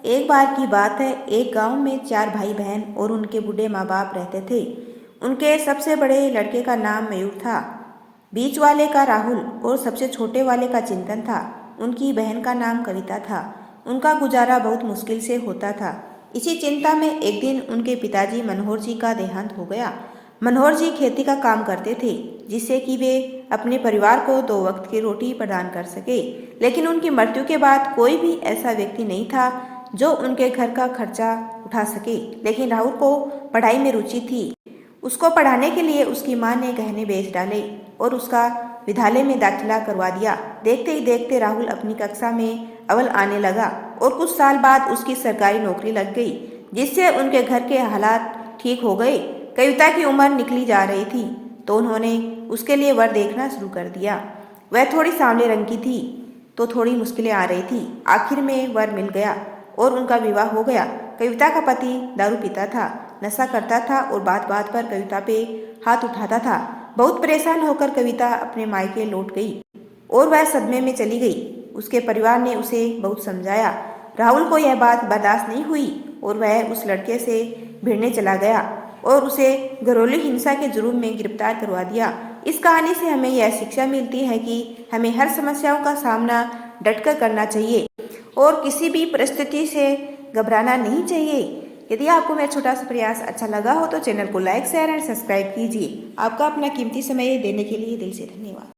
एक बार की बात है, एक गांव में 4 भाई बहन और उनके बूढ़े माँ बाप रहते थे। उनके सबसे बड़े लड़के का नाम मयूर था, बीच वाले का राहुल और सबसे छोटे वाले का चिंतन था। उनकी बहन का नाम कविता था। उनका गुजारा बहुत मुश्किल से होता था। इसी चिंता में एक दिन उनके पिताजी मनोहर जी का देहांत हो गया। मनोहर जी खेती का काम करते थे, जिससे कि वे अपने परिवार को 2 वक्त की रोटी प्रदान कर सके। लेकिन उनकी मृत्यु के बाद कोई भी ऐसा व्यक्ति नहीं था जो उनके घर का खर्चा उठा सके। लेकिन राहुल को पढ़ाई में रुचि थी। उसको पढ़ाने के लिए उसकी माँ ने गहने बेच डाले और उसका विद्यालय में दाखिला करवा दिया। देखते ही देखते राहुल अपनी कक्षा में अव्वल आने लगा और कुछ साल बाद उसकी सरकारी नौकरी लग गई, जिससे उनके घर के हालात ठीक हो गए। कविता की उम्र निकली जा रही थी तो उन्होंने उसके लिए वर देखना शुरू कर दिया। वह थोड़ी सांवले रंग की थी तो थोड़ी मुश्किलें आ रही थी। आखिर में वर मिल गया और उनका विवाह हो गया। कविता का पति दारू पीता था, नशा करता था और बात बात पर कविता पे हाथ उठाता था। बहुत परेशान होकर कविता अपने मायके लौट गई और वह सदमे में चली गई। उसके परिवार ने उसे बहुत समझाया। राहुल को यह बात बर्दाश्त नहीं हुई और वह उस लड़के से भिड़ने चला गया और उसे घरेलू हिंसा के जुर्म में गिरफ्तार करवा दिया। इस कहानी से हमें यह शिक्षा मिलती है कि हमें हर समस्याओं का सामना डटकर करना चाहिए और किसी भी परिस्थिति से घबराना नहीं चाहिए। यदि आपको मेरा छोटा सा प्रयास अच्छा लगा हो तो चैनल को लाइक शेयर एंड सब्सक्राइब कीजिए। आपका अपना कीमती समय देने के लिए दिल से धन्यवाद।